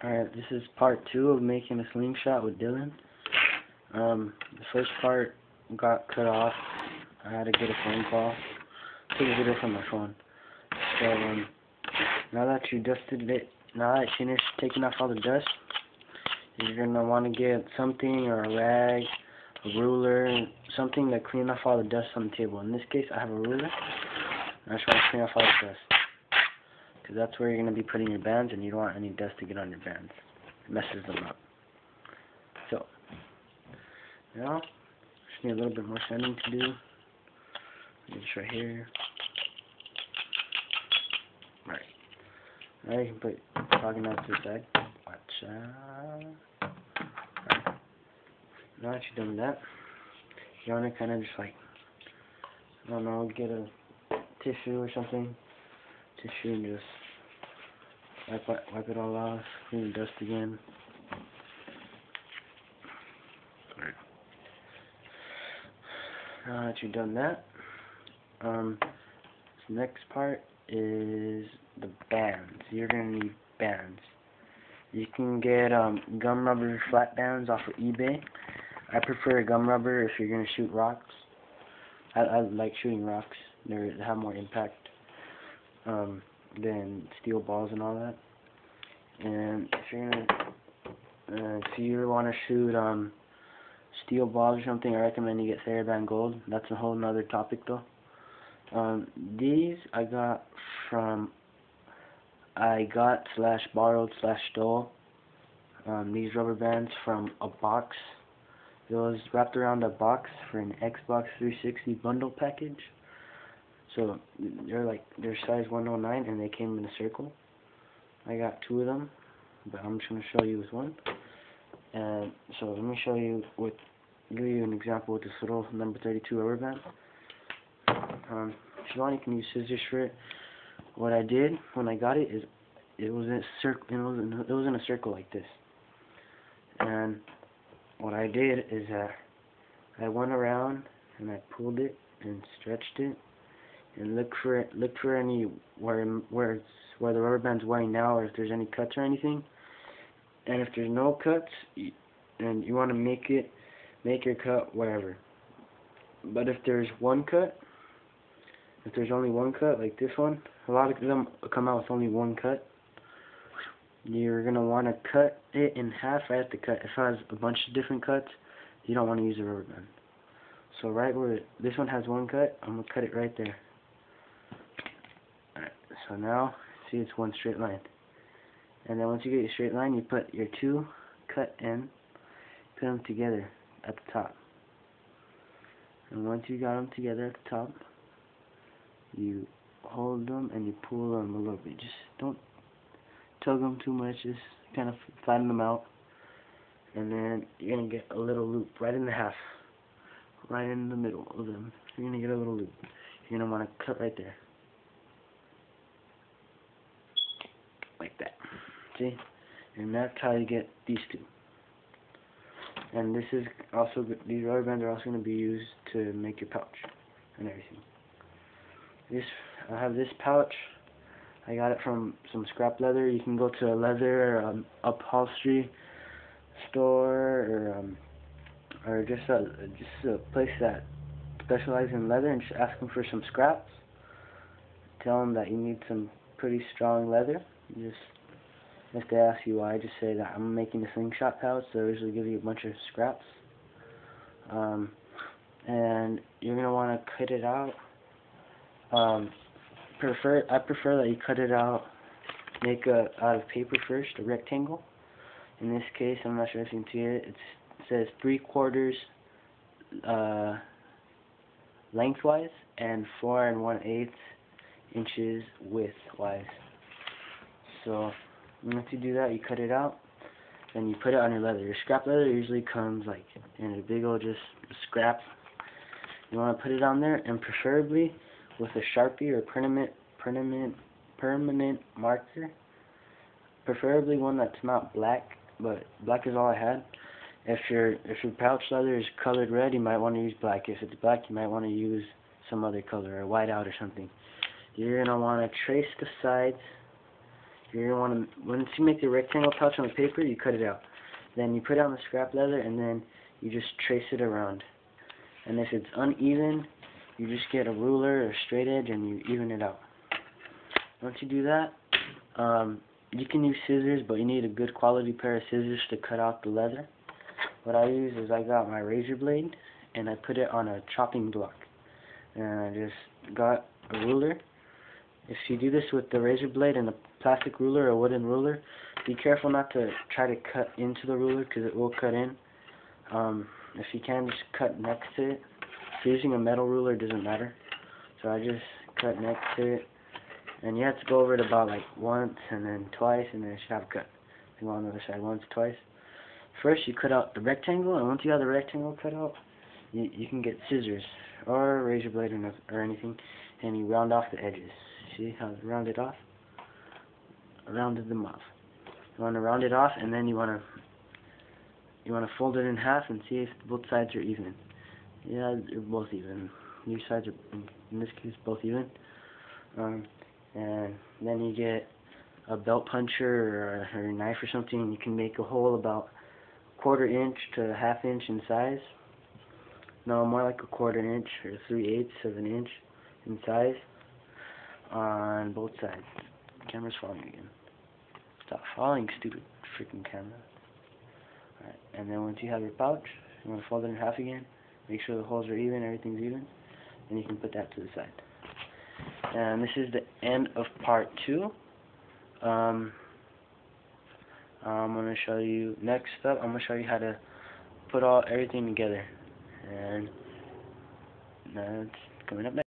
Alright, this is part 2 of making a slingshot with Dylan. The first part got cut off. I had to get a phone call. Took a video from my phone. So, now that you dusted it, now that you finished taking off all the dust, you're going to want to get something, or a rag, a ruler, something to clean off all the dust on the table. In this case, I have a ruler. I just want to clean off all the dust, because that's where you're going to be putting your bands, and you don't want any dust to get on your bands. It messes them up. So, now, just need a little bit more sanding to do. Just right here. Right. Now you can put talking out to the side. Watch out. Right. Now that you're done with that, you want to kind of just like, I don't know, get a tissue or something. Tissue and just wipe it all off, clean the dust again. Right. Now that you've done that, this next part is the bands. You're gonna need bands. You can get gum rubber flat bands off of eBay. I prefer gum rubber if you're gonna shoot rocks. I like shooting rocks. They have more impact than steel balls and all that. And if you're gonna, if you want to shoot steel balls or something, I recommend you get TheraBand Gold. That's a whole nother topic though. These I got / borrowed / stole these rubber bands from a box. It was wrapped around a box for an Xbox 360 bundle package. So they're size 109 and they came in a circle. I got 2 of them, but I'm just gonna show you with one. And so let me show you give you an example with this little number 32 rubber band. If you want, you can use scissors for it. What I did when I got it is it was in a circle. It was in a circle like this. And what I did is I went around and I pulled it and stretched it and looked for any where the rubber band's wearing now, or if there's any cuts or anything. And if there's no cuts, and you want to make your cut wherever. But if there's one cut, if there's only one cut, like this one, a lot of them come out with only one cut. You're going to want to cut it in half right at the cut. If it has a bunch of different cuts, you don't want to use a rubber band. So right where this one has one cut, I'm going to cut it right there. Alright, so now, see, it's one straight line. And then once you get your straight line, you put your 2 cut ends, put them together at the top. And once you got them together at the top, you hold them and you pull them a little bit. Just don't tug them too much, just kind of flatten them out. And then you're going to get a little loop right in the half, right in the middle of them. You're going to get a little loop. You're going to want to cut right there. Like that. See? And that's how you get these 2. And this is also, these rubber bands are also going to be used to make your pouch and everything. I have this pouch. I got it from some scrap leather. You can go to a leather or upholstery store, or just a place that specializes in leather, and just ask them for some scraps. Tell them that you need some pretty strong leather. If they ask you why, just say that I'm making a slingshot pouch. They'll usually give you a bunch of scraps. And you're gonna want to cut it out. I prefer that you cut it out, make out of paper first, a rectangle. In this case, I'm not sure if you can see it. It says 3/4 lengthwise and 4 1/8 inches widthwise. So once you do that, you cut it out, then you put it on your leather. Your scrap leather usually comes like in a big old just scrap. You want to put it on there, and preferably with a Sharpie or permanent marker. Preferably one that's not black, but black is all I had. If your pouch leather is colored red, you might want to use black. If it's black, you might want to use some other color, or white out or something. You're going to want to trace the sides. once you make the rectangle pouch on the paper, you cut it out. Then you put it on the scrap leather, and then you just trace it around. And if it's uneven, you just get a ruler or a straight edge and you even it out. Once you do that, you can use scissors, but you need a good quality pair of scissors to cut out the leather. What I use is I got my razor blade and I put it on a chopping block. And I just got a ruler. If you do this with the razor blade and a plastic ruler or a wooden ruler, be careful not to try to cut into the ruler because it will cut in. If you can, just cut next to it. If you're using a metal ruler, it doesn't matter. So I just cut next to it. And you have to go over it about like once and then twice, and then it should have a cut. You go on the other side once, twice. First, you cut out the rectangle, and once you have the rectangle cut out, you can get scissors or a razor blade or anything, and you round off the edges. See how it's rounded off? I rounded them off. You want to round it off, and then you want to fold it in half and see if both sides are even. Yeah, they're both even. These sides are, in this case, both even. And then you get a belt puncher or a knife or something, and you can make a hole about 1/4 inch to 1/2 inch in size. No, more like 1/4 inch or 3/8 of an inch in size on both sides. The camera's falling again. Stop falling, stupid freaking camera. Alright, and then once you have your pouch, you want to fold it in half again. Make sure the holes are even, everything's even, and you can put that to the side. And this is the end of part 2. I'm going to show you, next up, I'm going to show you how to put everything together. And that's coming up next.